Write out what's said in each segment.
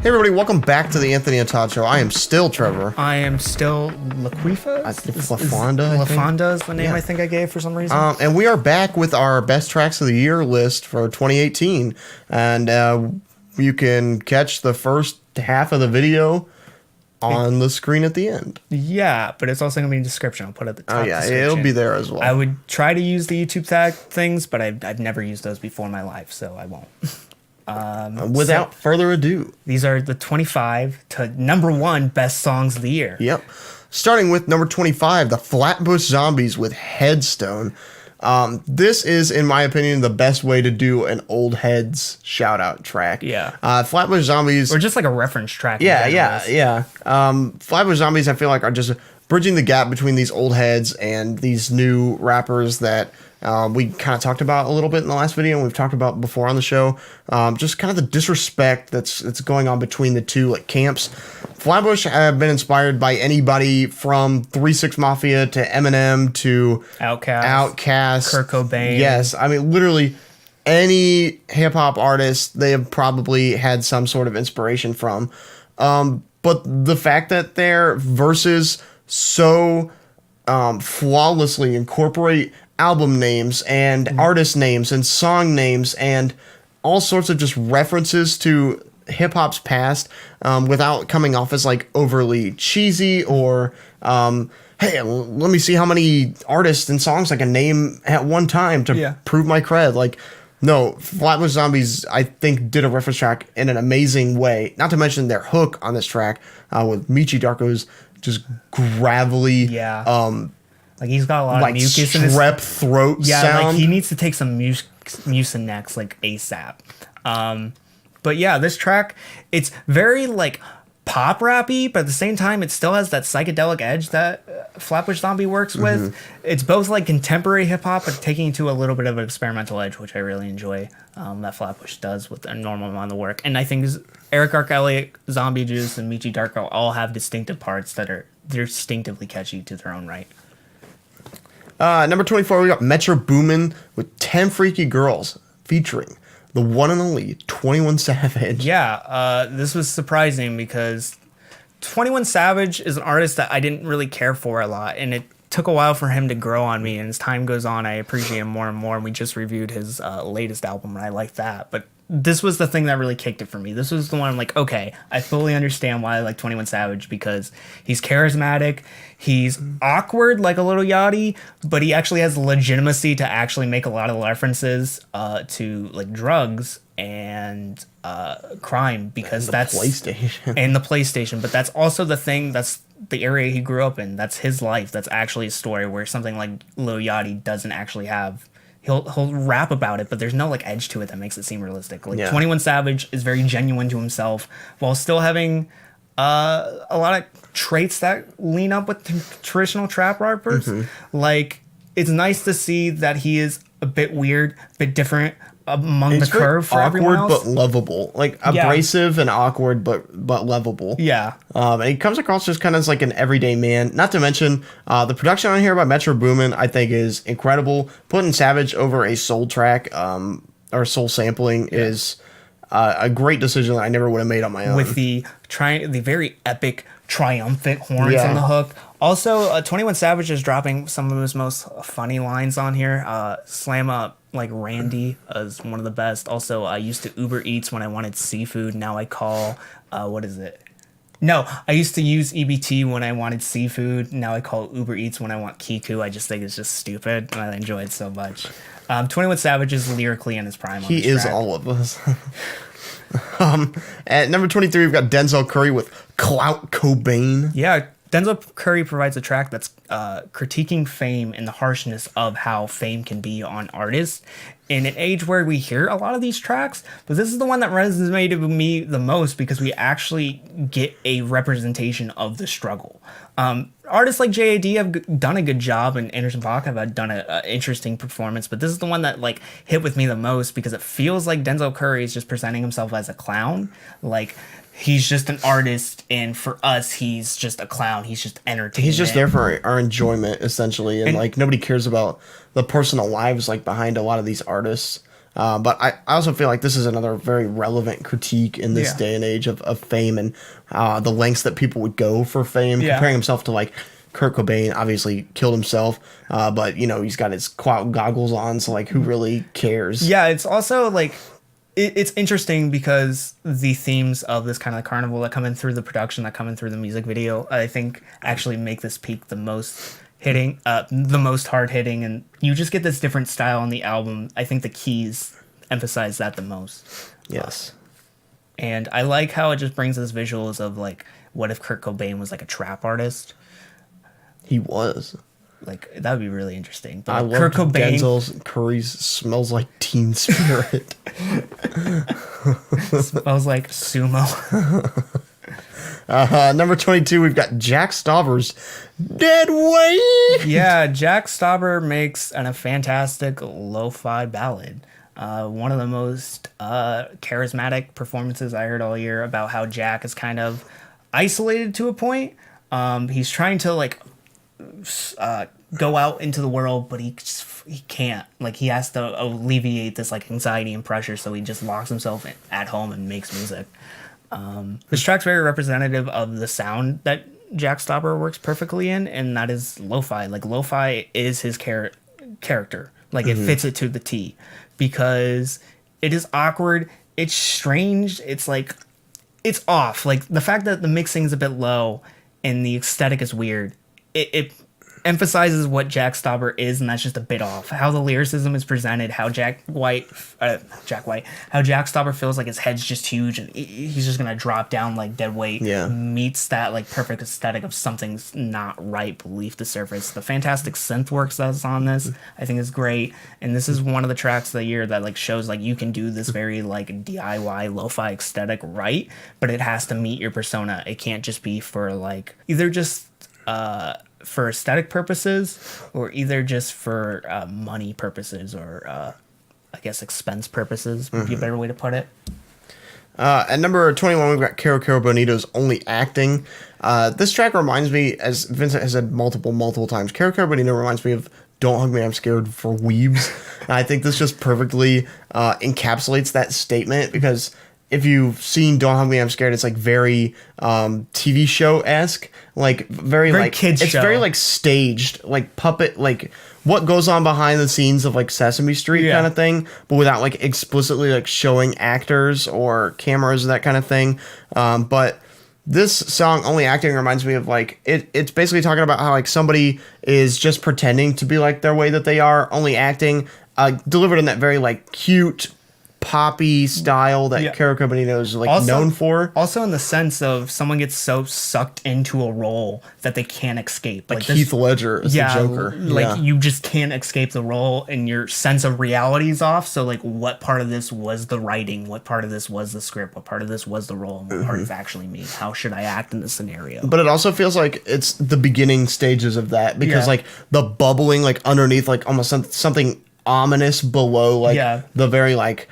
Hey everybody, welcome back to the Anthony and Todd Show. I am still Trevor. I am still Laquifa. LaFonda. LaFonda is the name I think I gave for some reason. And we are back with our best tracks of the year list for 2018. And you can catch the first half of the video on the screen at the end. Yeah, but it's also going to be in the description. I'll put it at the top. Oh yeah, it'll be there as well. I would try to use the YouTube tag things, but I've never used those before in my life, so I won't. Without further ado, these are the 25 to number 1 best songs of the year. Yep. Starting with number 25, the Flatbush Zombies with Headstone. This is, in my opinion, the best way to do an old heads shout out track. Yeah. Flatbush Zombies. Or just like a reference track. Yeah. Flatbush Zombies, I feel like, are just bridging the gap between these old heads and these new rappers that we kind of talked about a little bit in the last video, and we've talked about before on the show. Just kind of the disrespect that's going on between the two camps. Flatbush have been inspired by anybody from 3 6 Mafia to Eminem to Outkast, Kurt Cobain. Yes, I mean literally any hip hop artist they have probably had some sort of inspiration from. But the fact that their verses so flawlessly incorporate album names and artist names and song names and all sorts of just references to hip-hop's past without coming off as like overly cheesy or hey, let me see how many artists and songs I can name at one time to prove my cred. Like, no, Flatbush Zombies, I think, did a reference track in an amazing way. Not to mention their hook on this track with Michi Darko's just gravelly, like he's got a lot of mucus in his throat sound. Like he needs to take some Mucinex like ASAP. But yeah, this track, it's very like pop rappy, but at the same time, it still has that psychedelic edge that Flatbush Zombie works with. It's both like contemporary hip hop, but taking it to a little bit of an experimental edge, which I really enjoy. That Flatbush does with a normal amount of work, and I think Eric Elliott, Zombie Juice, and Michi Darko all have distinctive parts that are distinctively catchy to their own right. Number 24, we got Metro Boomin with 10 Freaky Girls featuring the one and only 21 Savage. Yeah, this was surprising because 21 Savage is an artist that I didn't really care for a lot, and it took a while for him to grow on me, and as time goes on, I appreciate him more and more, and we just reviewed his latest album, and I like that, but this was the thing that really kicked it for me. This was the one I'm like, okay, I fully understand why I like 21 Savage, because he's charismatic, he's awkward like a Little Yachty, but he actually has legitimacy to actually make a lot of references to like drugs and crime, because that's PlayStation. And the PlayStation, but that's also the thing, that's the area he grew up in, that's his life, that's actually a story where something like Lil Yachty doesn't actually have. He'll rap about it, but there's no like edge to it that makes it seem realistic. Like 21 Savage is very genuine to himself while still having a lot of traits that lean up with traditional trap rappers. Like, it's nice to see that he is a bit weird, a bit different among the curve for everyone else. Awkward but lovable, like abrasive and awkward but lovable. And he comes across just kind of as like an everyday man. Not to mention the production on here by Metro Boomin, I think, is incredible. Putting Savage over a soul track or soul sampling is a great decision that I never would have made on my own. With the very epic triumphant horns on the hook. Also, 21 Savage is dropping some of his most funny lines on here. Slam Up like Randy is one of the best. Also, I used to Uber Eats when I wanted seafood. Now I call, what is it? No, I used to use EBT when I wanted seafood. Now I call Uber Eats when I want Kiku. I just think it's just stupid, and I enjoy it so much. 21 Savage is lyrically in his prime. He is all of us. At number 23, we've got Denzel Curry with CLOUT COBAIN. Yeah, Denzel Curry provides a track that's critiquing fame and the harshness of how fame can be on artists in an age where we hear a lot of these tracks, but this is the one that resonated with me the most because we actually get a representation of the struggle. Artists like JAD have done a good job, and Anderson .Paak have done an interesting performance, but this is the one that like hit with me the most because it feels like Denzel Curry is just presenting himself as a clown. Like, he's just an artist, and for us, he's just a clown. He's just entertainment. He's just there for our enjoyment, essentially, and like nobody cares about the personal lives like behind a lot of these artists. But I also feel like this is another very relevant critique in this day and age of fame and the lengths that people would go for fame, comparing himself to like Kurt Cobain. Obviously killed himself, but you know, he's got his clout goggles on, so like who really cares? Yeah, it's also like it's interesting because the themes of this kind of carnival that come in through the production, that come in through the music video, I think actually make this peak the most hitting, the most hard hitting, and you just get this different style on the album. I think the keys emphasize that the most. Yes. And I like how it just brings us visuals of like, what if Kurt Cobain was like a trap artist? He was. Like, that would be really interesting. But I like, love Kurt Cobain. Denzel's Curry's Smells Like Teen Spirit. Smells like sumo. Number 22, we've got Jack Stauber's Dead Weight. Yeah, Jack Stauber makes a fantastic lo-fi ballad. One of the most charismatic performances I heard all year, about how Jack is kind of isolated to a point. He's trying to like go out into the world, but he can't. Like, he has to alleviate this like anxiety and pressure, so he just locks himself at home and makes music. This track's very representative of the sound that Jack Stauber works perfectly in, and that is lo-fi. Like, lo-fi is his character. Like, it fits it to the T, because it is awkward, it's strange, it's like, it's off. Like, the fact that the mixing is a bit low and the aesthetic is weird, it emphasizes what Jack Stauber is, and that's just a bit off. How the lyricism is presented, how how Jack Stauber feels like his head's just huge and he's just gonna drop down like dead weight, meets that like perfect aesthetic of something's not right beneath the surface. The fantastic synth work that's on this, I think, is great, and this is one of the tracks of the year that like shows like you can do this very like DIY lo-fi aesthetic right, but it has to meet your persona. It can't just be for like either just for aesthetic purposes, or either just for money purposes, or I guess expense purposes would be a better way to put it. At number 21, we've got Kero Bonito's Only Acting. This track reminds me, as Vincent has said multiple times, Kero Bonito reminds me of Don't Hug Me, I'm Scared for Weebs. And I think this just perfectly encapsulates that statement, because if you've seen Don't Hug Me, I'm Scared, it's like very TV show-esque, like very like kids it's show. very like staged, like puppet, like what goes on behind the scenes of like Sesame Street kind of thing, but without like explicitly like showing actors or cameras, that kind of thing. But this song, Only Acting, reminds me of like it's basically talking about how like somebody is just pretending to be like their way that they are, only acting, delivered in that very like cute, poppy style that Kero Bonito is like also known for. Also in the sense of someone gets so sucked into a role that they can't escape. Like Heath Ledger as the Joker. Like you just can't escape the role, and your sense of reality is off. So like, what part of this was the writing? What part of this was the script? What part of this was the role? And what part is actually me? How should I act in this scenario? But it also feels like it's the beginning stages of that, because like the bubbling like underneath, like almost something ominous below, like the very like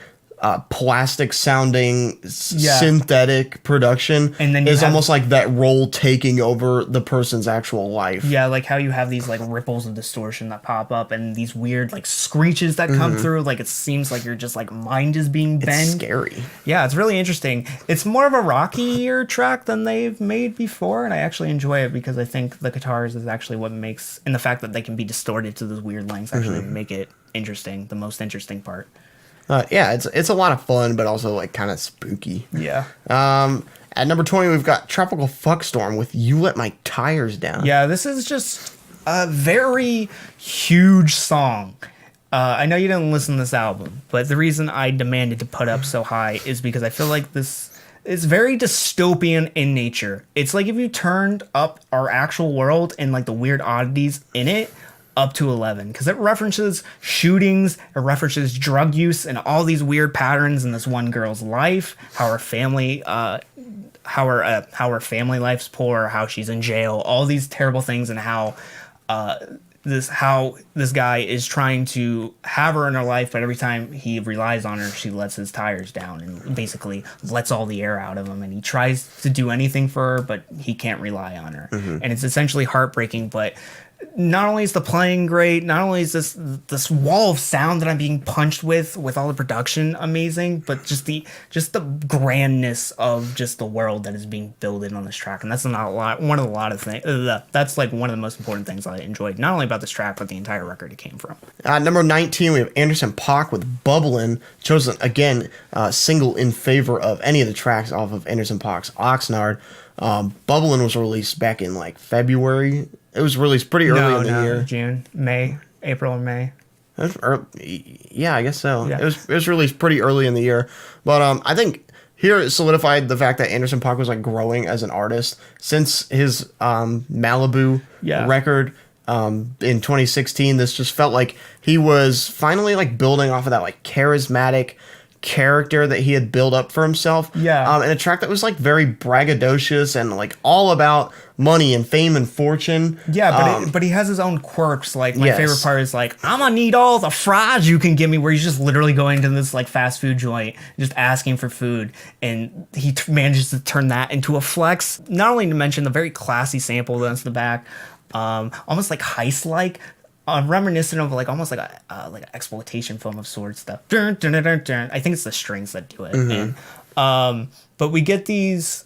plastic sounding synthetic production, and then is almost like that role taking over the person's actual life. Yeah, like how you have these like ripples of distortion that pop up, and these weird like screeches that come through, like it seems like you're just like mind is being bent. It's scary. Yeah, it's really interesting. It's more of a rockier track than they've made before, and I actually enjoy it because I think the guitars is actually what makes, and the fact that they can be distorted to those weird lengths actually make it interesting, the most interesting part. Yeah, it's a lot of fun, but also like kind of spooky. Yeah. At number 20, we've got Tropical Fuckstorm with You Let My Tires Down. Yeah, this is just a very huge song. I know you didn't listen to this album, but the reason I demanded to put up so high is because I feel like this is very dystopian in nature. It's like if you turned up our actual world and like the weird oddities in it up to 11, because it references shootings, it references drug use and all these weird patterns in this one girl's life, how her family life's poor, how she's in jail, all these terrible things, and how this guy is trying to have her in her life, but every time he relies on her, she lets his tires down and basically lets all the air out of him, and he tries to do anything for her, but he can't rely on her. And it's essentially heartbreaking, but not only is the playing great, not only is this wall of sound that I'm being punched with all the production amazing, but just the grandness of just the world that is being built in on this track. And that's not a lot. That's like one of the most important things I enjoyed, not only about this track, but the entire record it came from. Number 19, we have Anderson .Paak with Bubblin', chosen again single in favor of any of the tracks off of Anderson .Paak's Oxnard. Bubblin' was released back in like February. It was released pretty early in the year. June, April or May. Yeah, I guess so. Yeah. It was released pretty early in the year. But I think here it solidified the fact that Anderson .Paak was like growing as an artist since his Malibu record in 2016. This just felt like he was finally like building off of that like charismatic character that he had built up for himself. Yeah. And a track that was like very braggadocious and like all about money and fame and fortune. Yeah, but he has his own quirks. Like my Yes. favorite part is like, I'm gonna need all the fries you can give me, where he's just literally going to this like fast food joint, just asking for food, and he manages to turn that into a flex. Not only to mention the very classy sample that's in the back, almost like heist-like. Reminiscent of like almost like an exploitation film of sorts. Stuff. I think it's the strings that do it. And, but we get this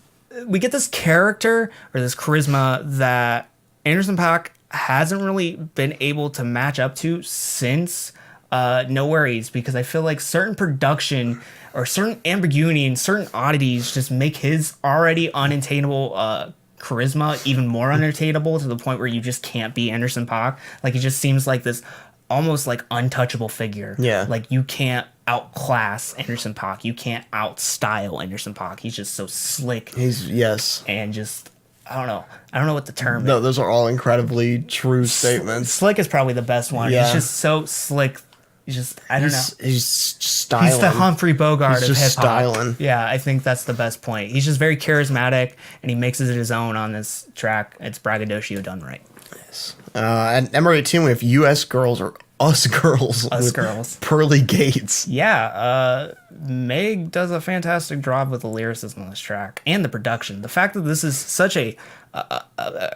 character or this charisma that Anderson .Paak hasn't really been able to match up to since No Worries, because I feel like certain production or certain ambiguity and certain oddities just make his already unattainable charisma even more unattainable, to the point where you just can't be Anderson .Paak. Like, he just seems like this almost like untouchable figure. Yeah. Like, you can't outclass Anderson .Paak. You can't outstyle Anderson .Paak. He's just so slick. Yes. And just, I don't know what the term No, is. those are all incredibly true statements. Slick is probably the best one. Yeah. He's just so slick. He's just, I don't know. He's styling. He's the Humphrey Bogart He's of just hip hop. styling. Yeah, I think that's the best point. He's just very charismatic, and he makes it his own on this track. It's braggadocio done right. Yes. At number 18, we have U.S. Girls or Us Girls. Us with Girls. Pearly Gates. Yeah, Meg does a fantastic job with the lyricism on this track and the production. The fact that this is such a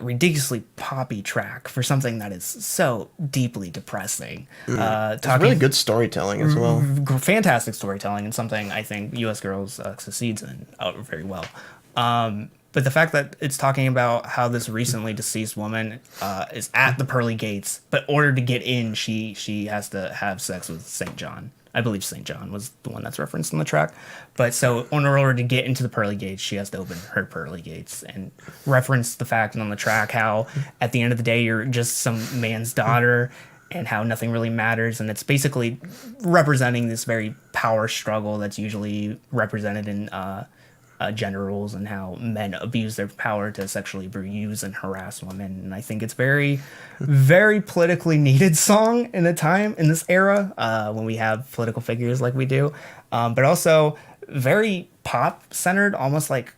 ridiculously poppy track for something that is so deeply depressing. It's really good storytelling as well. Fantastic storytelling, and something I think U.S. Girls succeeds in very well. But the fact that it's talking about how this recently deceased woman is at the pearly gates, but in order to get in, she has to have sex with St. John. I believe St. John was the one that's referenced in the track. But so in order to get into the pearly gates, she has to open her pearly gates, and reference the fact on the track how at the end of the day, you're just some man's daughter, and how nothing really matters. And it's basically representing this very power struggle that's usually represented in gender roles, and how men abuse their power to sexually abuse and harass women. And I think it's very, very politically needed song in this era, when we have political figures like we do, but also very pop centered, almost like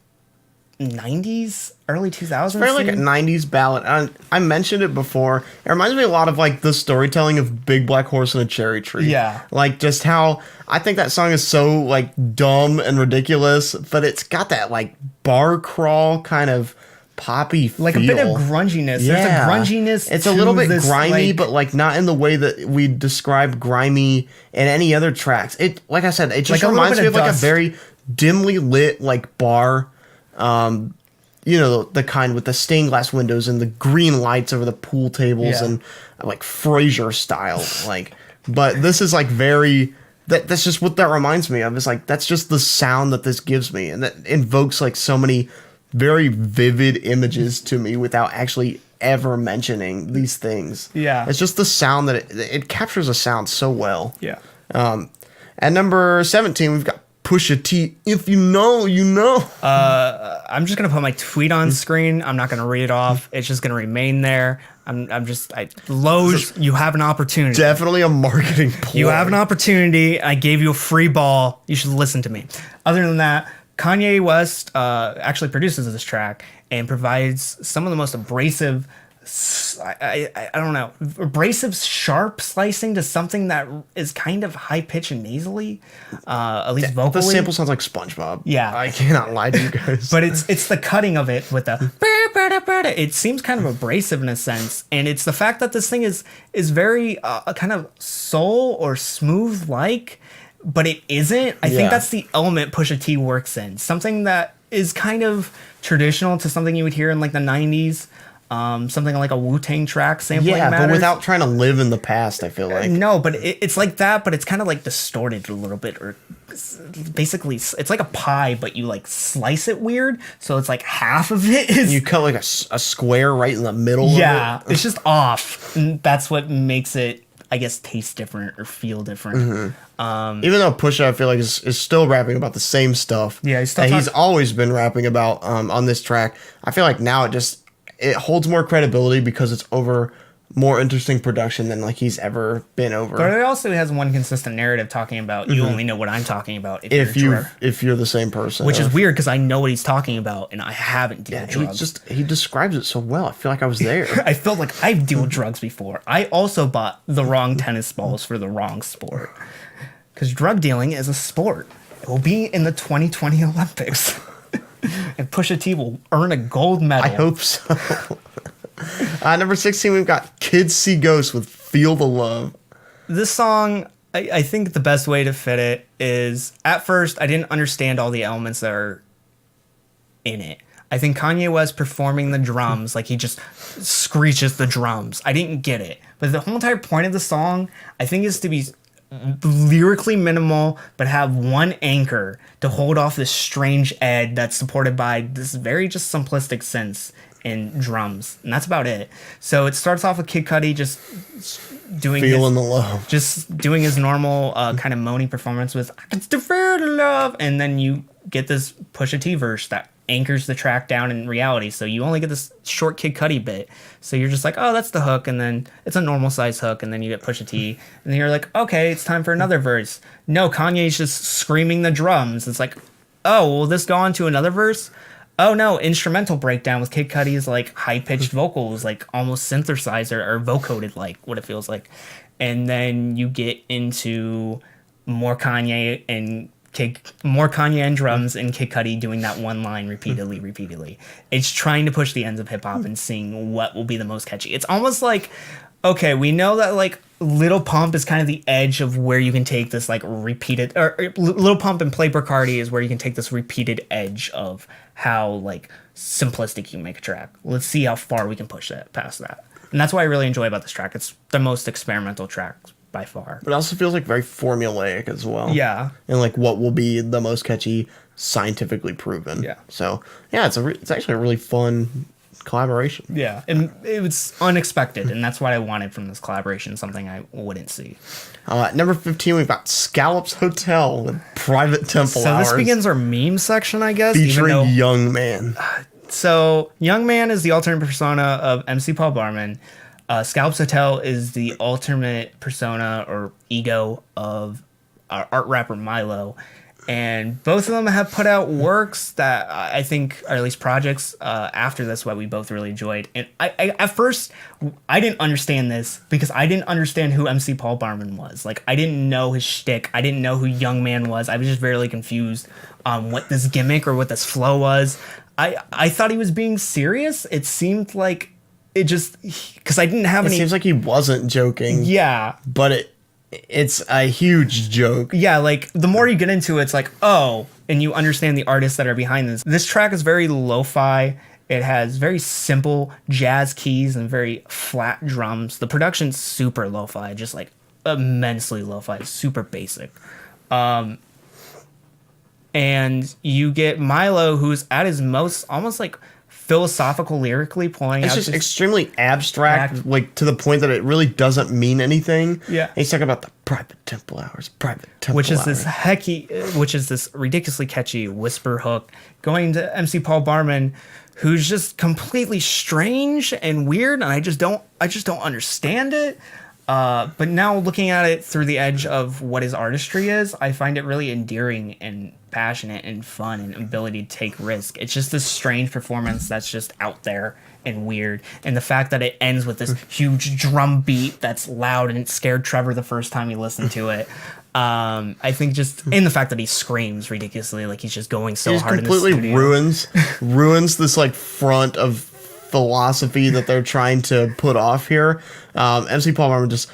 90s, early 2000s. Very like a 90s ballad. I mentioned it before. It reminds me a lot of like the storytelling of Big Black Horse and a Cherry Tree. Yeah. Like just how I think that song is so like dumb and ridiculous, but it's got that like bar crawl kind of poppy feel. Like a bit of grunginess. Yeah. There's a grunginess. It's a little bit this, grimy, like, but like not in the way that we describe grimy in any other tracks. It, like I said, it just Like a little reminds bit me of of like a dust. very dimly lit like bar. You know, the kind with the stained glass windows and the green lights over the pool tables, Yeah. and like Frasier style. Like, but this is like very, that's just what that reminds me of. Is like, that's just the sound that this gives me. And that invokes like so many very vivid images to me without actually ever mentioning these things. Yeah. It's just the sound that it captures a sound so well. Yeah. At number 17, we've got Pusha T. If you know, you know. I'm just gonna put my tweet on screen. I'm not gonna read it off. It's just gonna remain there. Lowe's, you have an opportunity. Definitely a marketing ploy. You have an opportunity. I gave you a free ball. You should listen to me. Other than that, Kanye West actually produces this track and provides some of the most abrasive I don't know, abrasive, sharp slicing to something that is kind of high pitched and nasally, at least vocally. The sample sounds like SpongeBob. Yeah. I cannot lie to you guys. But it's the cutting of it with the it seems kind of abrasive in a sense, and it's the fact that this thing is very kind of soul or smooth like, but it isn't. I think that's the element Pusha T works in. Something that is kind of traditional to something you would hear in like the 90s. Something like a Wu-Tang track sampling matters. But without trying to live in the past, I feel like. No, but it's like that, but it's kind of like distorted a little bit, or basically it's like a pie, but you like slice it weird, so it's like half of it is... You cut like a square right in the middle of it. It's just off, and that's what makes it, I guess, taste different or feel different. Even though Pusha, I feel like, is still rapping about the same stuff. Yeah, he's always been rapping about on this track. I feel like now it holds more credibility because it's over more interesting production than like he's ever been over. But it also has one consistent narrative talking about you only know what I'm talking about if you're the same person. Which is weird because I know what he's talking about and I haven't dealt drugs. He describes it so well. I feel like I was there. I felt like I've dealt drugs before. I also bought the wrong tennis balls for the wrong sport. Because drug dealing is a sport. It will be in the 2020 Olympics. And Pusha T will earn a gold medal. I hope so. Number 16, we've got Kids See Ghosts with Feel the Love. This song, I think the best way to fit it is, at first, I didn't understand all the elements that are in it. I think Kanye West performing the drums, like he just screeches the drums. I didn't get it. But the whole entire point of the song, I think, is to be lyrically minimal, but have one anchor to hold off this strange ed that's supported by this very just simplistic synths and drums, and that's about it. So it starts off with Kid Cudi just doing Feeling the Love, just doing his normal kind of moany performance with "I can still feel the love," and then you get this Pusha T verse that anchors the track down in reality. So you only get this short Kid Cudi bit. So you're just like, oh, that's the hook, and then it's a normal size hook, and then you get Pusha T, and then you're like, okay, it's time for another verse. No, Kanye's just screaming the drums. It's like, oh, will this go on to another verse? Oh no, instrumental breakdown with Kid Cudi's like high-pitched vocals, like almost synthesizer or vocoded, like what it feels like. And then you get into more Kanye and drums and Kid Cudi doing that one line repeatedly. It's trying to push the ends of hip hop and seeing what will be the most catchy. It's almost like, okay, we know that like Little Pump is kind of the edge of where you can take this like repeated, or Little Pump and Play Bacardi is where you can take this repeated edge of how like simplistic you can make a track. Let's see how far we can push that past that. And that's what I really enjoy about this track. It's the most experimental track by far. But it also feels like very formulaic as well. Yeah. And like what will be the most catchy, scientifically proven. Yeah. So yeah, it's actually a really fun collaboration. Yeah, and it was unexpected, and that's what I wanted from this collaboration, something I wouldn't see. Number 15, we've got Scallops Hotel with Private Temple Hours. So this begins our meme section, I guess. Featuring Young Man. So Young Man is the alternate persona of MC Paul Barman. Scallops Hotel is the alternate persona or ego of our art rapper Milo. And both of them have put out works that I think, or at least projects after this, what we both really enjoyed. And I at first, I didn't understand this because I didn't understand who MC Paul Barman was. Like, I didn't know his shtick. I didn't know who Young Man was. I was just very confused on what this gimmick or what this flow was. I thought he was being serious. It seemed like it just, because I didn't have any. It seems like he wasn't joking. Yeah. But it's a huge joke. Yeah, like, the more you get into it, it's like, oh, and you understand the artists that are behind this. This track is very lo-fi. It has very simple jazz keys and very flat drums. The production's super lo-fi, just, like, immensely lo-fi, super basic. And you get Milo, who's at his most, almost, like, philosophical lyrically pulling it's out. It's just extremely abstract, like to the point that it really doesn't mean anything. Yeah. And he's talking about the private temple hours, which is this ridiculously catchy whisper hook going to MC Paul Barman, who's just completely strange and weird, and I just don't understand it. But now looking at it through the edge of what his artistry is, I find it really endearing and passionate and fun and ability to take risk. It's just this strange performance that's just out there and weird. And the fact that it ends with this huge drum beat that's loud and it scared Trevor the first time he listened to it. I think just in the fact that he screams ridiculously, like he's just going so hard in the studio. Completely ruins this like front of philosophy that they're trying to put off here. MC Paul Barman just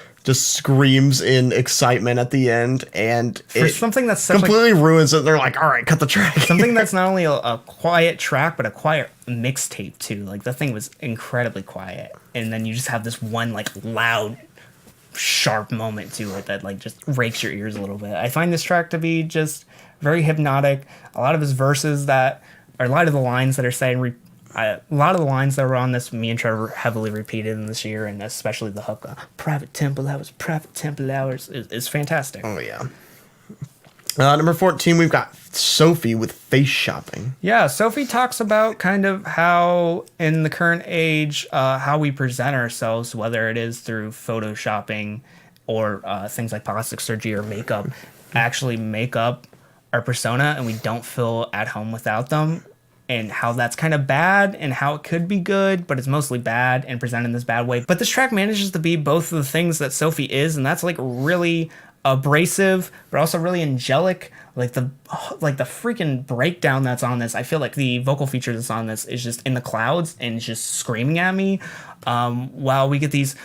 screams in excitement at the end, and for something that's such completely ruins it. They're like, all right, cut the track. Something that's not only a quiet track, but a quiet mixtape too. Like that thing was incredibly quiet, and then you just have this one like loud, sharp moment to it that like just rakes your ears a little bit. I find this track to be just very hypnotic. A lot of his verses a lot of the lines that are saying. A lot of the lines that were on this, me and Trevor heavily repeated in this year, and especially the hook, private temple hours, is fantastic. Oh, yeah. Number 14, we've got Sophie with Face Shopping. Yeah, Sophie talks about kind of how, in the current age, how we present ourselves, whether it is through photoshopping or things like plastic surgery or makeup, actually make up our persona, and we don't feel at home without them. And how that's kind of bad and how it could be good, but it's mostly bad and presented in this bad way. But this track manages to be both of the things that Sophie is, and that's like really abrasive, but also really angelic. Like the freaking breakdown that's on this, I feel like the vocal feature that's on this is just in the clouds and just screaming at me. While we get these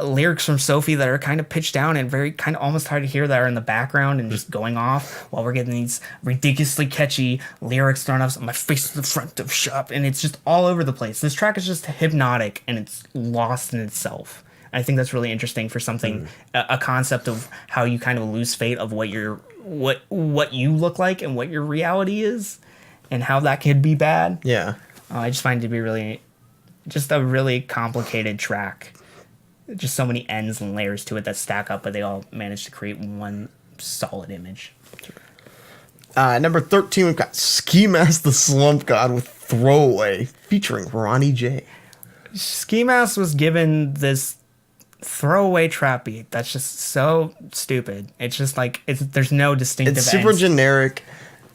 lyrics from Sophie that are kind of pitched down and very kind of almost hard to hear that are in the background and just going off, while we're getting these ridiculously catchy lyrics thrown up. My face to the front of shop, and it's just all over the place. This track is just hypnotic and it's lost in itself. I think that's really interesting for something, a concept of how you kind of lose fate of what you look like and what your reality is, and how that could be bad. Yeah, I just find it to be just a really complicated track. Just so many ends and layers to it that stack up, but they all manage to create one solid image. Number 13, we've got Ski Mask the Slump God with Throwaway featuring Ronnie J. Ski Mask was given this throwaway trap beat that's just so stupid. It's just like there's no distinctive. It's super generic.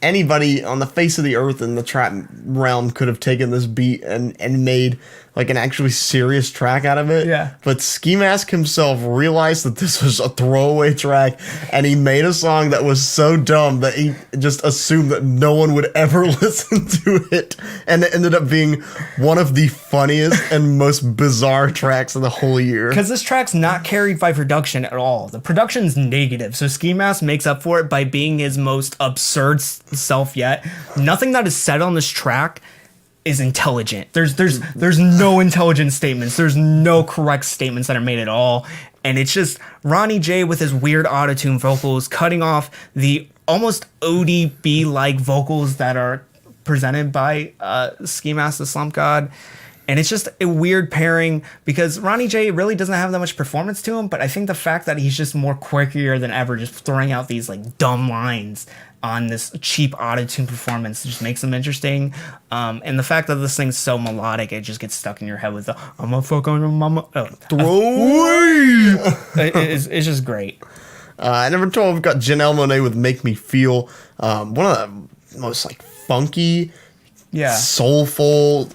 Anybody on the face of the earth in the trap realm could have taken this beat and made like an actually serious track out of it. Yeah. But Ski Mask himself realized that this was a throwaway track, and he made a song that was so dumb that he just assumed that no one would ever listen to it, and it ended up being one of the funniest and most bizarre tracks of the whole year. Because this track's not carried by production at all. The production's negative, so Ski Mask makes up for it by being his most absurd self yet. Nothing that is said on this track is intelligent. There's no intelligent statements. There's no correct statements that are made at all. And it's just Ronnie J with his weird autotune vocals cutting off the almost ODB-like vocals that are presented by Ski Mask the Slump God. And it's just a weird pairing because Ronnie J really doesn't have that much performance to him, but I think the fact that he's just more quirkier than ever, just throwing out these like dumb lines on this cheap autotune performance just makes them interesting. And the fact that this thing's so melodic, it just gets stuck in your head with the I'm a fuck on your mama. It's just great. At number 12, we've got Janelle Monae with Make Me Feel. One of the most like funky, soulful,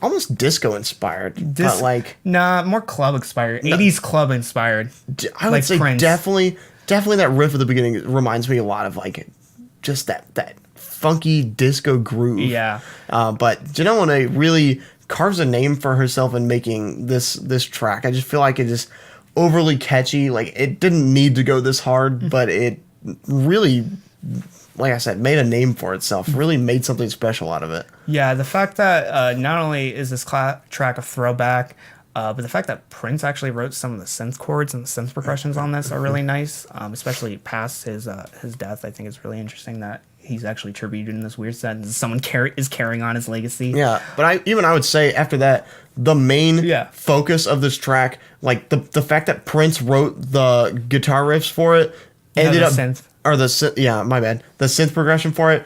almost disco inspired, but like more club inspired, 80s club inspired. I would say Prince. Definitely that riff at the beginning reminds me a lot of like just that funky disco groove. Yeah. But Janelle Monae really carves a name for herself in making this track. I just feel like it just overly catchy. Like it didn't need to go this hard, but it really, like I said, made a name for itself. Really made something special out of it. Yeah, the fact that not only is this track a throwback, but the fact that Prince actually wrote some of the synth chords and the synth percussions on this are really nice, especially past his death. I think it's really interesting that he's actually tributed in this weird sense. Someone is carrying on his legacy. Yeah, but I would say after that, the main focus of this track, like the fact that Prince wrote the guitar riffs for it, ended up synth. Or the synth progression for it,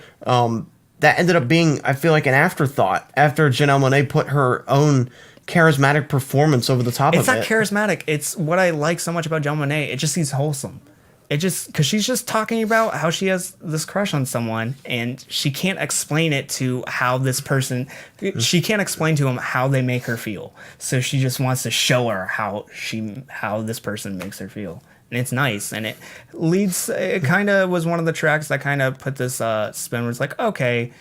that ended up being, I feel like, an afterthought after Janelle Monae put her own charismatic performance over the top of it. It's not charismatic. It's what I like so much about Monae. It just seems wholesome. It just, because she's just talking about how she has this crush on someone, and she can't explain it to how this person, she can't explain to him how they make her feel. So she just wants to show her how this person makes her feel. And it's nice, and it kind of was one of the tracks that kind of put this spin where it's like, okay,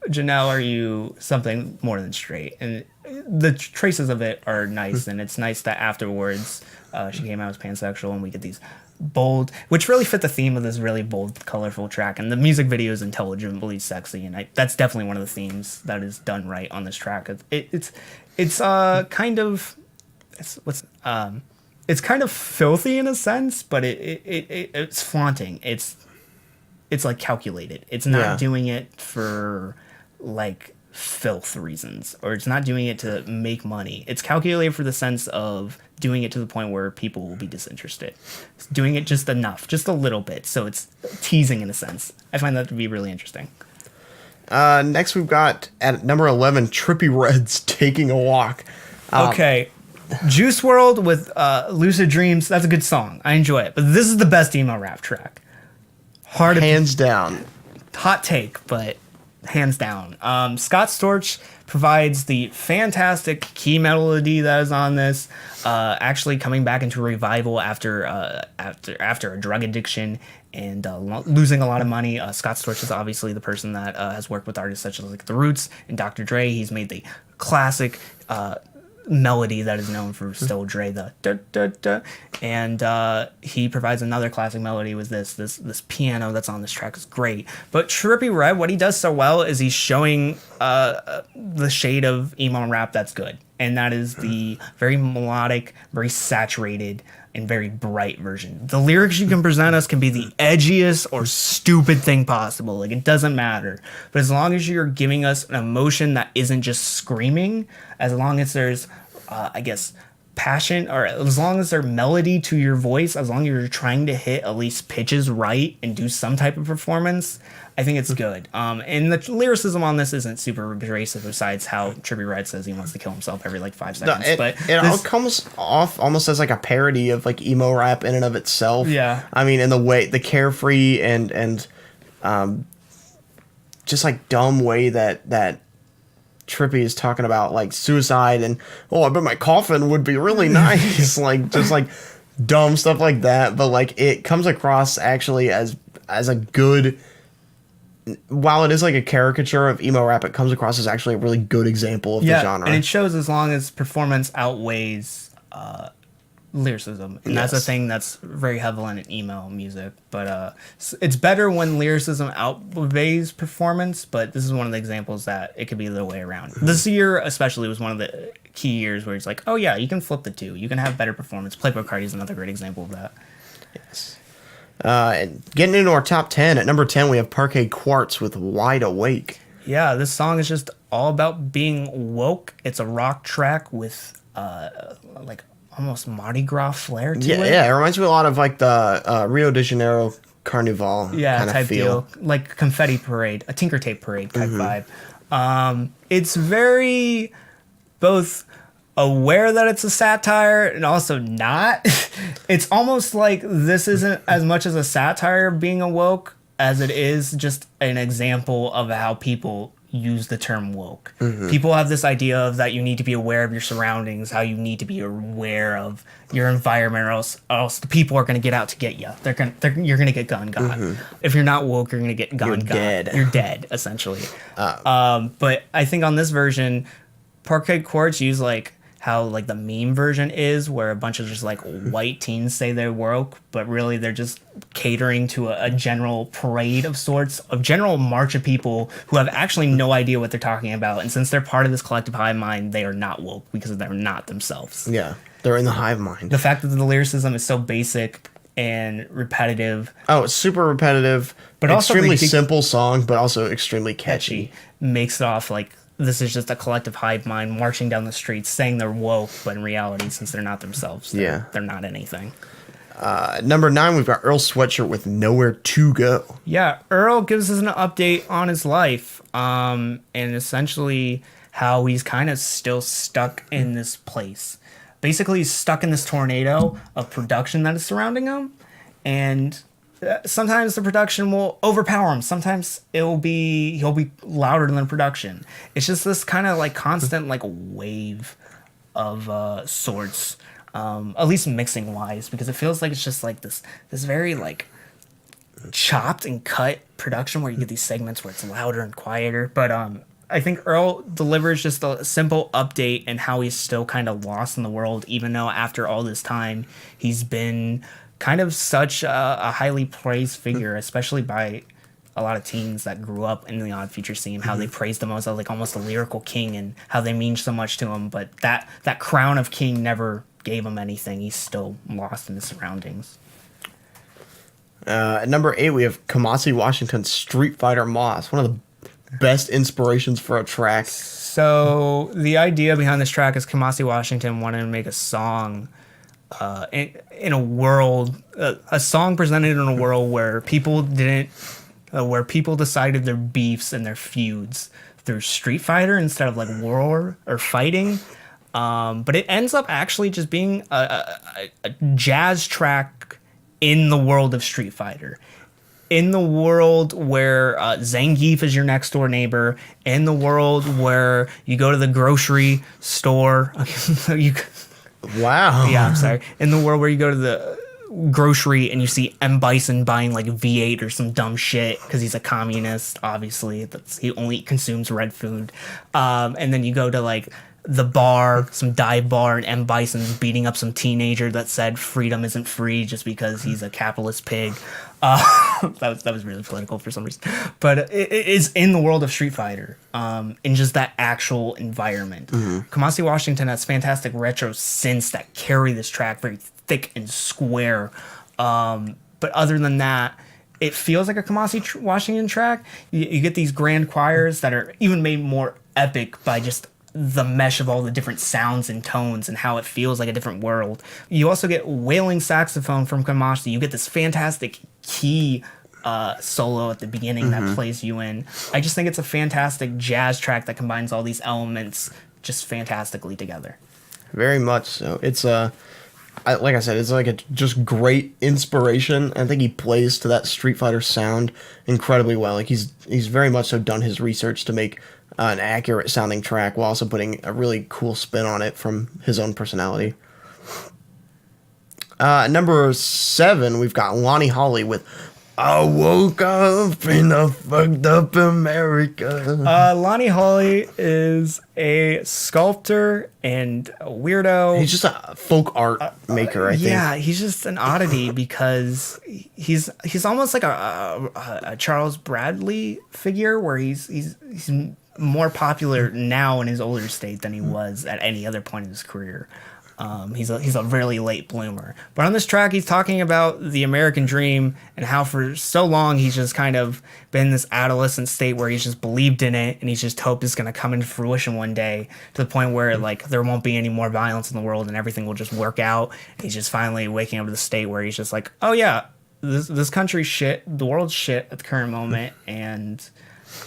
Janelle, are you something more than straight? And the traces of it are nice, and it's nice that afterwards she came out as pansexual, and we get these bold, which really fit the theme of this really bold, colorful track. And the music video is intelligently sexy, and that's definitely one of the themes that is done right on this track. It's kind of it's kind of filthy in a sense, but it's flaunting. It's like calculated. It's not doing it for like filth reasons, or it's not doing it to make money. It's calculated for the sense of doing it to the point where people will be disinterested. It's doing it just enough, just a little bit. So it's teasing in a sense. I find that to be really interesting. Next we've got at number 11, Trippie Redd's Taking a Walk. Okay. Juice WRLD with Lucid Dreams, that's a good song. I enjoy it. But this is the best emo rap track. Hands down. Hot take, but hands down. Scott Storch provides the fantastic key melody that is on this. Actually coming back into revival after a drug addiction and losing a lot of money. Scott Storch is obviously the person that has worked with artists such as like The Roots and Dr. Dre. He's made the classic melody that is known for Still Dre, the da, da, da. And he provides another classic melody with this piano that's on this track is great. But Trippie Redd, what he does so well is he's showing the shade of emo rap that's good, and that is the very melodic, very saturated, and very bright version. The lyrics you can present us can be the edgiest or stupid thing possible. Like, it doesn't matter. But as long as you're giving us an emotion that isn't just screaming, as long as there's, I guess, passion, or as long as there's melody to your voice, as long as you're trying to hit at least pitches right and do some type of performance, I think it's good. And the lyricism on this isn't super abrasive, besides how Trippie Redd says he wants to kill himself every like 5 seconds. It all comes off almost as like a parody of like emo rap in and of itself. Yeah. I mean, in the way, the carefree and just like dumb way that Trippie is talking about like suicide and, oh, I bet my coffin would be really nice. Like, just like dumb stuff like that. But like, it comes across actually as a good, while it is like a caricature of emo rap, it comes across as actually a really good example of the genre. And it shows as long as performance outweighs lyricism. And that's a thing that's very prevalent in emo music. But it's better when lyricism outweighs performance, but this is one of the examples that it could be the other way around. This year especially was one of the key years where it's like, oh yeah, you can flip the two. You can have better performance. Playboy Cardi is another great example of that. Yes. And getting into our top 10, at number 10 we have Parquet Quartz with Wide Awake. Yeah, this song is just all about being woke. It's a rock track with like almost Mardi Gras flair to it. Yeah, it reminds me a lot of like the Rio de Janeiro Carnival kind type of feel. Deal. Like confetti parade, a Tinker Tape parade type vibe. It's very both aware that it's a satire and also not. It's almost like this isn't as much as a satire of being awoke as it is just an example of how people use the term woke. People have this idea of that you need to be aware of your surroundings, how you need to be aware of your environment, or else the people are going to get out to get you. You're going to get got. If you're not woke, you're going to get got. Dead. You're dead, essentially. But I think on this version, Parquet Quartz use like how like the meme version is, where a bunch of just like white teens say they're woke, but really they're just catering to a general parade of sorts, a general march of people who have actually no idea what they're talking about. And since they're part of this collective hive mind, they are not woke because they're not themselves. Yeah, they're in the hive mind. The fact that the lyricism is so basic and repetitive. Oh, it's super repetitive, but extremely simple song, but also extremely catchy. Makes it off like this is just a collective hive mind marching down the streets saying they're woke, but in reality, since they're not themselves, they're not anything. Number 9, we've got Earl Sweatshirt with Nowhere to Go. Yeah, Earl gives us an update on his life, and essentially how he's kind of still stuck in this place. Basically, he's stuck in this tornado of production that is surrounding him, and sometimes the production will overpower him. Sometimes he'll be louder than the production. It's just this kind of like constant like wave of sorts, at least mixing wise, because it feels like it's just like this very like chopped and cut production where you get these segments where it's louder and quieter. But I think Earl delivers just a simple update and how he's still kind of lost in the world, even though after all this time he's been kind of such a highly praised figure, especially by a lot of teens that grew up in the Odd Future scene, how they praised him as like almost a lyrical king and how they mean so much to him. But that crown of king never gave him anything. He's still lost in his surroundings. At number 8, we have Kamasi Washington's Street Fighter Moss, one of the best inspirations for a track. So the idea behind this track is Kamasi Washington wanted to make a song in a world, a song presented in a world where people decided their beefs and their feuds through Street Fighter instead of like war or fighting. But it ends up actually just being a jazz track in the world of Street Fighter. In the world where Zangief is your next door neighbor, in the world where you go to the grocery store, Wow. Yeah, I'm sorry. In the world where you go to the grocery and you see M. Bison buying like V8 or some dumb shit because he's a communist, obviously. He only consumes red food. And then you go to like the bar, some dive bar, and M. Bison's beating up some teenager that said freedom isn't free just because he's a capitalist pig. That was really political for some reason. But it is in the world of Street Fighter, in just that actual environment. Kamasi Washington has fantastic retro synths that carry this track very thick and square. But other than that, it feels like a Kamasi Washington track. You get these grand choirs that are even made more epic by just the mesh of all the different sounds and tones and how it feels like a different world. You also get wailing saxophone from Kamasi. You get this fantastic key solo at the beginning that plays you in. I just think it's a fantastic jazz track that combines all these elements just fantastically together. Very much so. It's like I said, it's like a just great inspiration. I think he plays to that Street Fighter sound incredibly well. Like he's very much so done his research to make an accurate sounding track while also putting a really cool spin on it from his own personality. Number 7, we've got Lonnie Holley with I Woke Up in a Fucked Up America. Lonnie Holley is a sculptor and a weirdo. He's just a folk art maker, I think. Yeah, he's just an oddity because he's almost like a Charles Bradley figure where he's more popular now in his older state than he was at any other point in his career. He's a really late bloomer. But on this track, he's talking about the American dream and how for so long he's just kind of been in this adolescent state where he's just believed in it and he's just hoped it's going to come into fruition one day to the point where like there won't be any more violence in the world and everything will just work out. He's just finally waking up to the state where he's just like, oh yeah, this country's shit, the world's shit at the current moment, and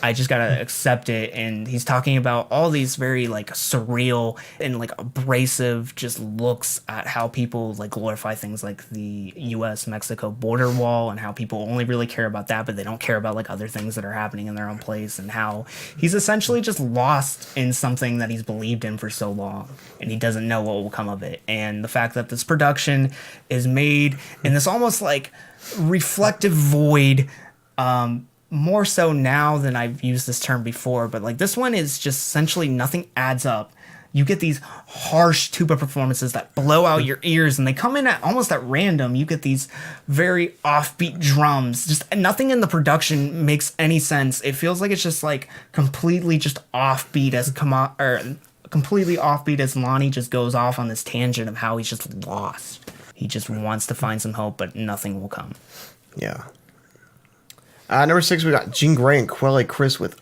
I just gotta accept it. And he's talking about all these very like surreal and like abrasive just looks at how people like glorify things like the US-Mexico border wall and how people only really care about that, but they don't care about like other things that are happening in their own place, and how he's essentially just lost in something that he's believed in for so long and he doesn't know what will come of it. And the fact that this production is made in this almost like reflective void, more so now than I've used this term before, but like this one is just essentially nothing adds up. You get these harsh tuba performances that blow out your ears and they come in at almost at random. You get these very offbeat drums. Just nothing in the production makes any sense. It feels like it's just like completely just offbeat completely offbeat as Lonnie just goes off on this tangent of how he's just lost. He just wants to find some hope, but nothing will come. Yeah. Number 6, we got Jean Grae and Quelle Chris with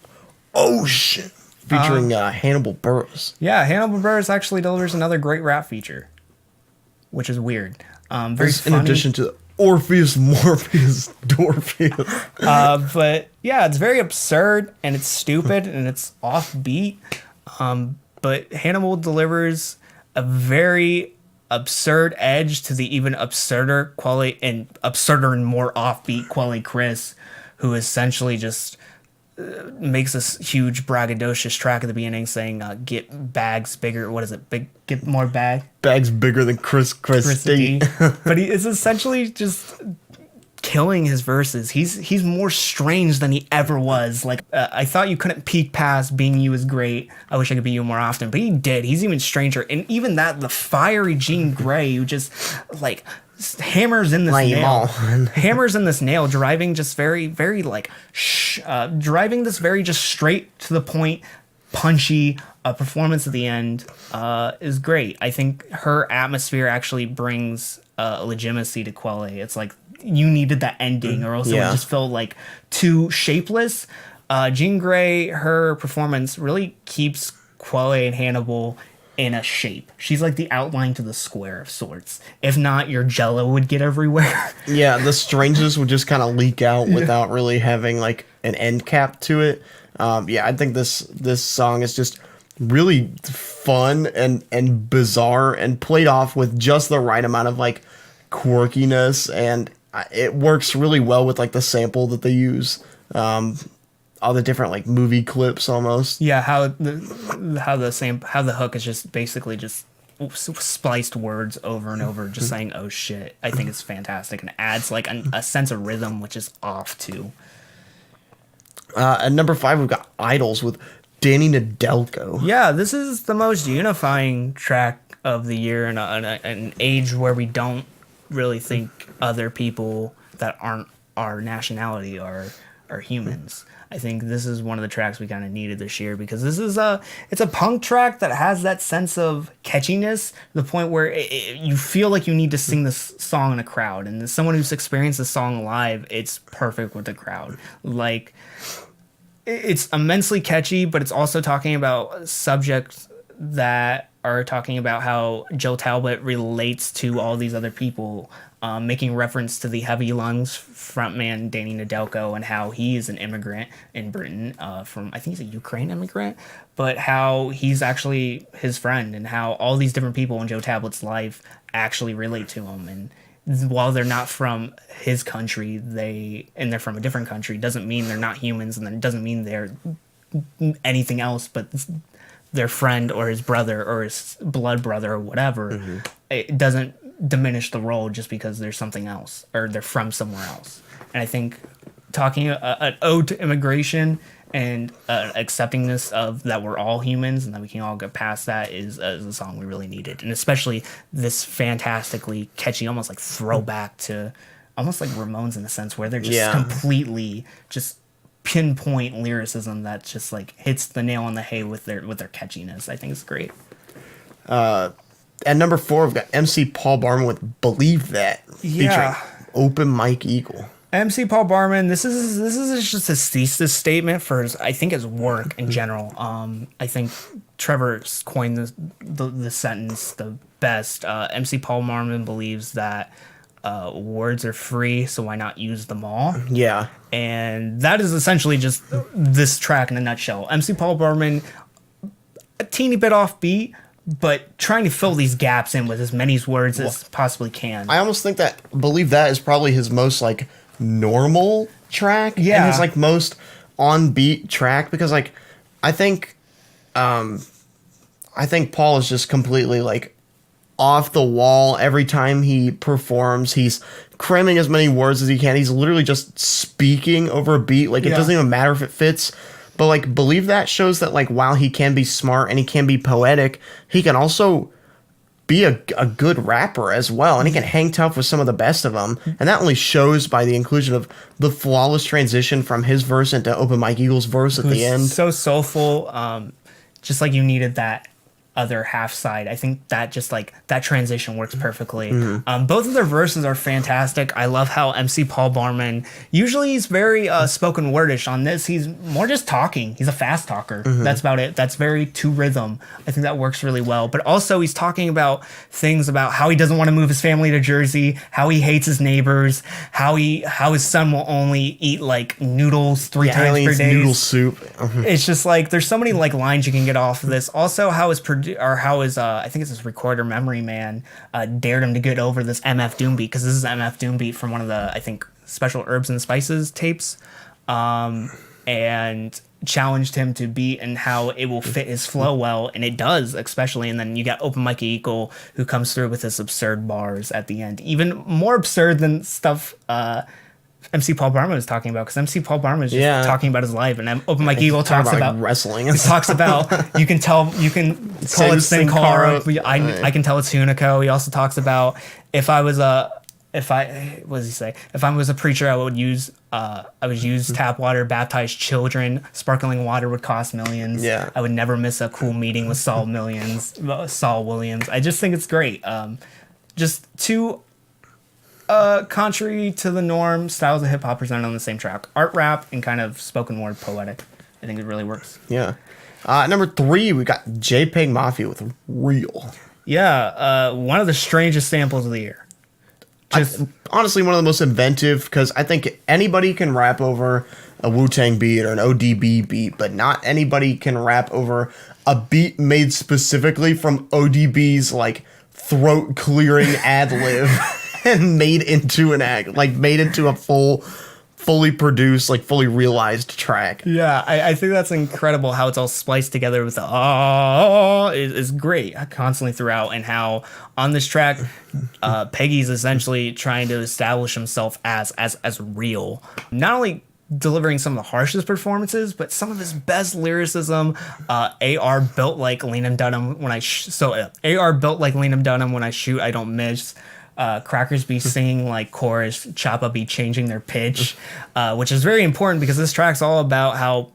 Ohsh, featuring Hannibal Burress. Yeah, Hannibal Burress actually delivers another great rap feature, which is weird. Very funny. In addition to Orpheus, Morpheus, Dorpheus. But yeah, it's very absurd and it's stupid and it's offbeat. But Hannibal delivers a very absurd edge to the even absurder Quelle and absurder and more offbeat Quelle Chris, who essentially just makes this huge braggadocious track at the beginning saying, get bags bigger. What is it? Get more bag? Bags bigger than Chris D. But he is essentially just killing his verses. He's more strange than he ever was. Like, I thought you couldn't peek past being you is great. I wish I could be you more often. But he did. He's even stranger. And even that, the fiery Jean Grae, who just, like, hammers in this nail. Hammers in this nail, driving just very, very, like, driving this very just straight to the point, punchy performance at the end is great. I think her atmosphere actually brings legitimacy to Quelle. It's like, you needed that ending, or else it would just felt like too shapeless. Jean Grae, her performance really keeps Quelle and Hannibal in a shape. She's like the outline to the square of sorts. If not, your jello would get everywhere. Yeah, the strangeness would just kind of leak out without really having like an end cap to it. I think this song is just really fun and bizarre and played off with just the right amount of like quirkiness, and it works really well with like the sample that they use, all the different like movie clips almost. Yeah, how the hook is just basically just spliced words over and over, just saying "oh shit." I think it's fantastic and adds like a sense of rhythm, which is off too. At number 5, we've got Idols with Danny Nedelko. Yeah, this is the most unifying track of the year in an age where we don't really think other people that aren't our nationality are humans. I think this is one of the tracks we kind of needed this year, because this is it's a punk track that has that sense of catchiness to the point where you feel like you need to sing this song in a crowd, and as someone who's experienced the song live, it's perfect with the crowd. Like, it's immensely catchy, but it's also talking about subjects that are talking about how Joe Talbot relates to all these other people, making reference to the Heavy Lungs frontman Danny Nedelko, and how he is an immigrant in Britain from, I think he's a Ukraine immigrant, but how he's actually his friend, and how all these different people in Joe Talbot's life actually relate to him. And while they're not from his country, they're from a different country, doesn't mean they're not humans, and then doesn't mean they're anything else but their friend or his brother or his blood brother or whatever. It doesn't diminish the role just because there's something else or they're from somewhere else. And I think talking an ode to immigration and acceptingness of that we're all humans and that we can all get past that is a song we really needed. And especially this fantastically catchy, almost like throwback to almost like Ramones in a sense, where they're just completely just pinpoint lyricism that just like hits the nail on the head with their catchiness. I think it's great. At number 4, we've got MC Paul Barman with "Believe That," featuring Open Mike Eagle. MC Paul Barman, this is just his thesis statement for I think his work in general. I think Trevor's coined the sentence the best. MC Paul Barman believes that words are free, so why not use them all? Yeah. And that is essentially just this track in a nutshell. MC Paul Barman, a teeny bit offbeat, but trying to fill these gaps in with as many words as possibly can. I almost think that "Believe That" is probably his most like normal track, and his like most on beat track, because like I think Paul is just completely like off the wall every time he performs. He's cramming as many words as he can. He's literally just speaking over a beat. Like, it doesn't even matter if it fits. But like, "Believe That" shows that like, while he can be smart and he can be poetic, he can also be a good rapper as well, and he can hang tough with some of the best of them. And that only shows by the inclusion of the flawless transition from his verse into Open Mike Eagle's verse at the end. So soulful, just like you needed that other half side. I think that just like that transition works perfectly. Both of their verses are fantastic. I love how MC Paul Barman, usually he's very spoken wordish. On this, he's more just talking. He's a fast talker. That's about it. That's very to rhythm. I think that works really well. But also he's talking about things about how he doesn't want to move his family to Jersey, how he hates his neighbors, how his son will only eat like noodles three times per day. Noodle soup. It's just like there's so many like lines you can get off of this. Also, how his I think it's his recorder Memory Man dared him to get over this MF Doom beat, because this is MF Doom beat from one of the, I think, Special Herbs and Spices tapes, and challenged him to beat and how it will fit his flow well, and it does, especially. And then you got Open Mike Eagle, who comes through with this absurd bars at the end, even more absurd than stuff MC Paul Barman was talking about, because MC Paul Barman is just talking about his life, and Open Mike Eagle talks about like wrestling. He talks about you can call it Sin Cara. I can tell it's Hunico. He also talks about what does he say? If I was a preacher, I would use tap water, baptize children. Sparkling water would cost millions. Yeah. I would never miss a cool meeting with Saul Williams. I just think it's great. Just two contrary to the norm styles of hip hop presented on the same track. Art rap and kind of spoken word poetic. I think it really works. Yeah. Number 3, we got JPEGMAFIA with Real. Yeah, one of the strangest samples of the year. Honestly, one of the most inventive, because I think anybody can rap over a Wu-Tang beat or an ODB beat, but not anybody can rap over a beat made specifically from ODB's like throat clearing ad lib and made into a fully produced, like fully realized track. Yeah, I think that's incredible how it's all spliced together with the is great constantly throughout, and how on this track Peggy's essentially trying to establish himself as Real, not only delivering some of the harshest performances, but some of his best lyricism. AR built like Liam Dunham when AR built like Liam Dunham, when I shoot I don't miss. Crackers be singing like chorus, Choppa be changing their pitch, which is very important, because this track's all about how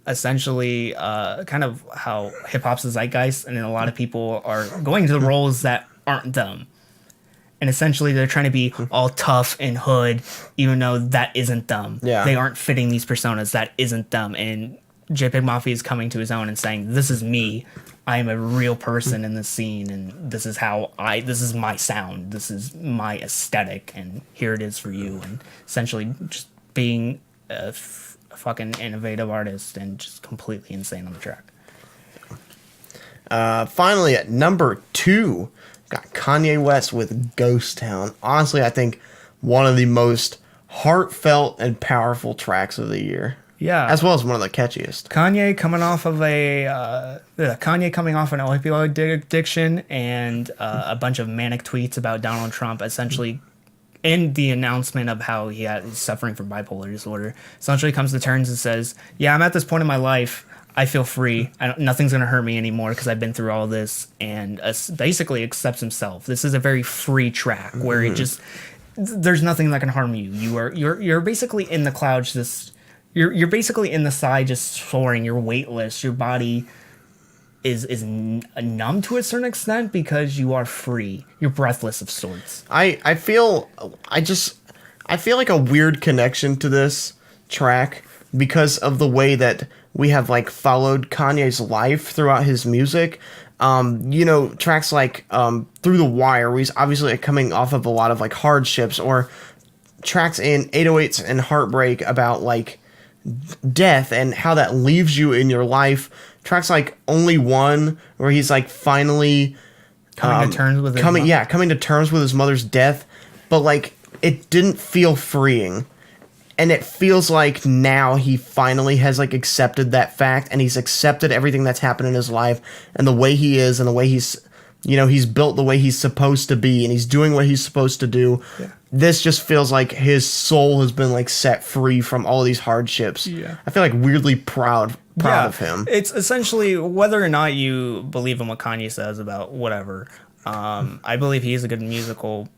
essentially kind of how hip-hop's a zeitgeist, and then a lot of people are going to the roles that aren't them. And essentially they're trying to be all tough and hood, even though that isn't them. Yeah. They aren't fitting these personas. That isn't them. And JPEGMAFIA is coming to his own and saying, this is me. I am a real person in the scene, and this is my sound. This is my aesthetic, and here it is for you. And essentially just being a fucking innovative artist and just completely insane on the track. Finally, at number 2, got Kanye West with Ghost Town. Honestly, I think one of the most heartfelt and powerful tracks of the year. Yeah, as well as one of the catchiest. Kanye coming off an opioid addiction and a bunch of manic tweets about Donald Trump, essentially, in the announcement of how he's suffering from bipolar disorder, essentially comes to terms and says, "Yeah, I'm at this point in my life. I feel free. Nothing's gonna hurt me anymore because I've been through all this," and basically accepts himself. This is a very free track where he just, there's nothing that can harm you. You're basically in the clouds. You're basically in the sky, just soaring. You're weightless. Your body is numb to a certain extent because you are free. You're breathless of sorts. I feel like a weird connection to this track because of the way that we have like followed Kanye's life throughout his music. Tracks like Through the Wire, where he's obviously like, coming off of a lot of like hardships, or tracks in 808s and Heartbreak about like death and how that leaves you in your life. Tracks like Only One, where he's like finally coming to terms with his mother's death, but like it didn't feel freeing, and it feels like now he finally has like accepted that fact, and he's accepted everything that's happened in his life and the way he is and the way he's built the way he's supposed to be, and he's doing what he's supposed to do. Yeah. This just feels like his soul has been like set free from all of these hardships. Yeah. I feel like weirdly proud of him. It's essentially, whether or not you believe in what Kanye says about whatever, I believe he is a good musical.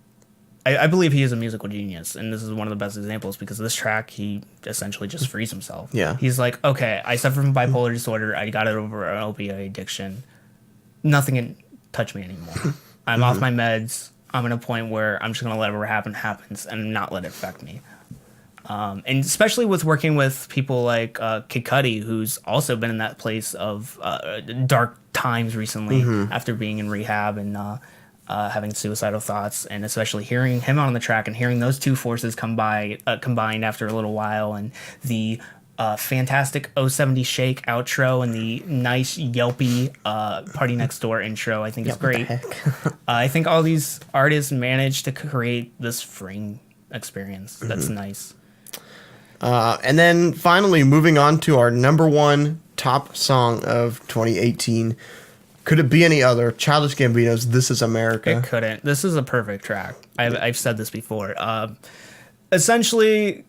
I believe he is a musical genius, and this is one of the best examples, because this track, he essentially just frees himself. Yeah. He's like, okay, I suffer from bipolar disorder. I got it over an opioid addiction. nothing can touch me anymore. I'm off my meds. I'm at a point where I'm just gonna let whatever happens and not let it affect me. And especially with working with people like Kid Cudi, who's also been in that place of dark times recently after being in rehab and having suicidal thoughts, and especially hearing him on the track and hearing those two forces combined after a little while, and the fantastic 070 Shake outro and the nice yelpy Party Next Door intro, I think is great. I think all these artists managed to create this freeing experience that's nice. And then finally, moving on to our number one top song of 2018. Could it be any other? Childish Gambino's "This Is America." It couldn't. This is a perfect track. I've said this before. Essentially,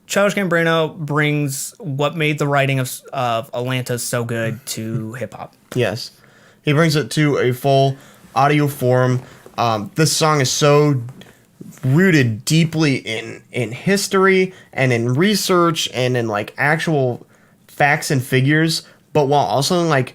Childish Gambino brings what made the writing of Atlanta so good to hip hop. Yes, he brings it to a full audio form. This song is so rooted deeply in history and in research and in like actual facts and figures, but while also like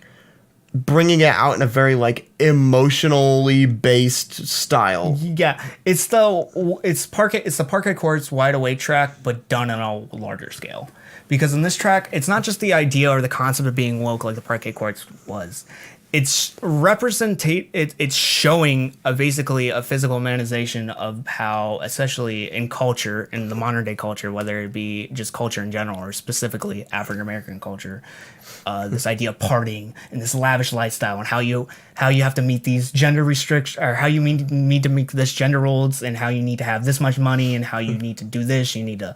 bringing it out in a very like emotionally based style. Yeah, it's the Parquet Court's Wide Awake track, but done on a larger scale. Because in this track, it's not just the idea or the concept of being woke like the Parquet Courts was. It's it's showing basically a physical manifestation of how, especially in culture, in the modern day culture, whether it be just culture in general or specifically African American culture, this idea of partying and this lavish lifestyle and how you have to meet these gender restrictions, or how you need to meet this gender roles, and how you need to have this much money, and how you need to do this, you need to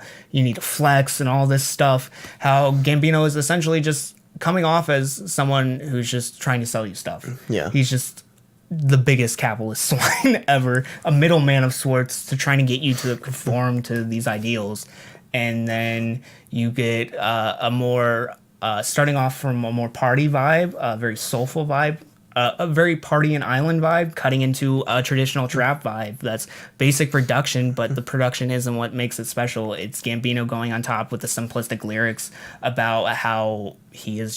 flex and all this stuff. How Gambino is essentially just coming off as someone who's just trying to sell you stuff. Yeah. He's just the biggest capitalist swine ever, a middleman of sorts to trying to get you to conform to these ideals. And then you get starting off from a more party vibe, a very soulful vibe, a very party and island vibe, cutting into a traditional trap vibe. That's basic production, but the production isn't what makes it special. It's Gambino going on top with the simplistic lyrics about how he is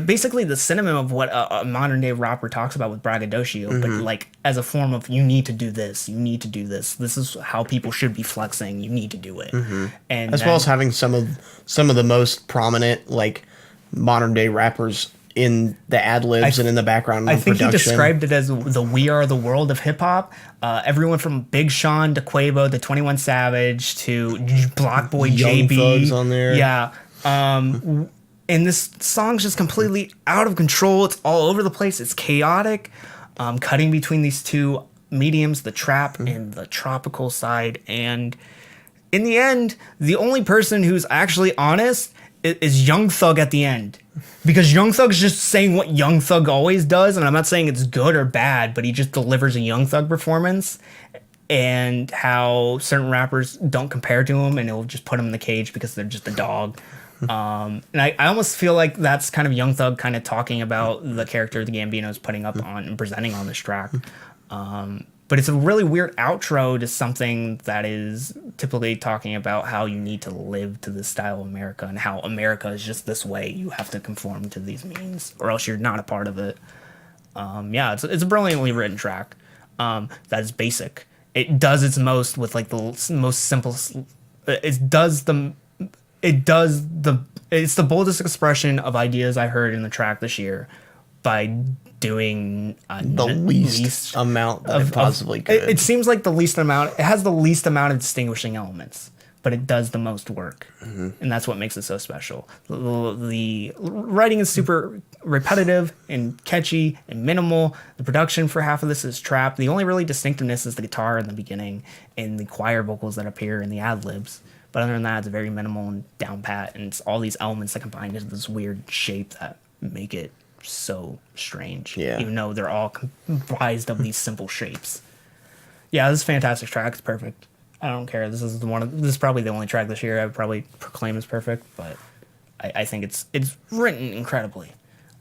basically the synonym of what a modern day rapper talks about with braggadocio, but like as a form of you need to do this, this is how people should be flexing, you need to do it. And as well as having some of the most prominent like modern day rappers in the ad libs and in the background. I think production. He described it as the "We Are the World" of hip hop. Everyone from Big Sean to Quavo to 21 Savage to Block Boy Young JB. Thugs on there. Yeah. And this song's just completely out of control. It's all over the place. It's chaotic. Cutting between these two mediums, the trap and the tropical side. And in the end, the only person who's actually honest is Young Thug at the end. Because Young Thug's just saying what Young Thug always does, and I'm not saying it's good or bad, but he just delivers a Young Thug performance, and how certain rappers don't compare to him, and it'll just put him in the cage because they're just a dog. And I almost feel like that's kind of Young Thug kind of talking about the character the Gambino is putting up on and presenting on this track. But it's a really weird outro to something that is typically talking about how you need to live to this style of America and how America is just this way. You have to conform to these means or else you're not a part of it. It's a brilliantly written track that is basic. It does its most with like the most simple. It's the boldest expression of ideas I heard in the track this year by doing the least amount that it possibly could. It seems like the least amount. It has the least amount of distinguishing elements, but it does the most work, and that's what makes it so special. The writing is super repetitive and catchy and minimal. The production for half of this is trap. The only really distinctiveness is the guitar in the beginning and the choir vocals that appear in the ad libs. But other than that, it's very minimal and down pat, and it's all these elements that combine into this weird shape that make it so strange. Yeah. Even though they're all comprised of these simple shapes. Yeah, this is a fantastic track. It's perfect. I don't care. This is probably the only track this year I would probably proclaim as perfect, but I think it's written incredibly.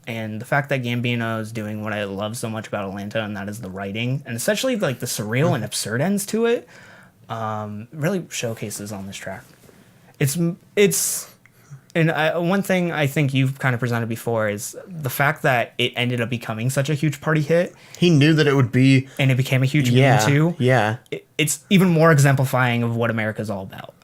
And the fact that Gambino is doing what I love so much about Atlanta, and that is the writing, and essentially like the surreal and absurd ends to it, really showcases on this track. It's And one thing I think you've kind of presented before is the fact that it ended up becoming such a huge party hit. He knew that it would be. And it became a huge meme too. Yeah. It's even more exemplifying of what America's all about.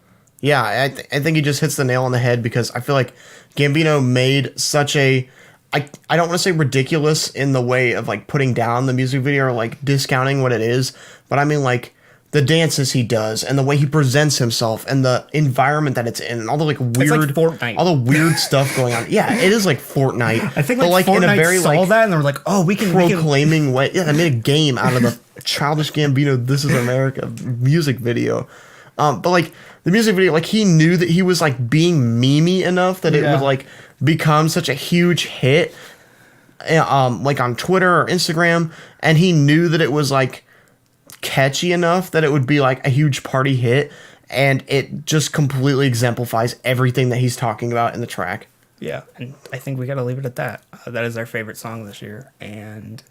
Yeah, I think he just hits the nail on the head because I feel like Gambino made such a... I don't want to say ridiculous in the way of like putting down the music video or like discounting what it is, but I mean like the dances he does and the way he presents himself and the environment that it's in and all the like weird, it's like Fortnite. all the weird stuff going on. Yeah, it is like Fortnite. I think like Fortnite in a very saw that and they were like, oh, we can proclaiming way. Yeah, I made a game out of the Childish Gambino "This Is America" music video. But like the music video, like he knew that he was like being memey enough that it would like become such a huge hit, like on Twitter or Instagram, and he knew that it was like catchy enough that it would be like a huge party hit, and it just completely exemplifies everything that he's talking about in the track. Yeah, and I think we got to leave it at that. That is our favorite song this year, and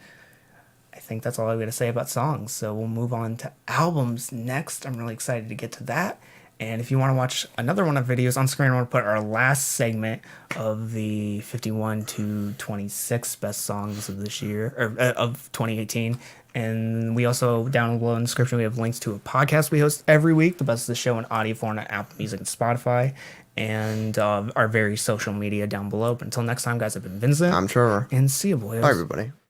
I think that's all I'm going to say about songs. So we'll move on to albums next. I'm really excited to get to that. And if you want to watch another one of the videos on screen, I want to put our last segment of the 51 to 26 best songs of this year, or of 2018. And we also, down below in the description, we have links to a podcast we host every week, the best of the show in audio form on Apple Music and Spotify, and our various social media down below. But until next time, guys, I've been Vincent. I'm Trevor. And see you, boys. Bye, everybody.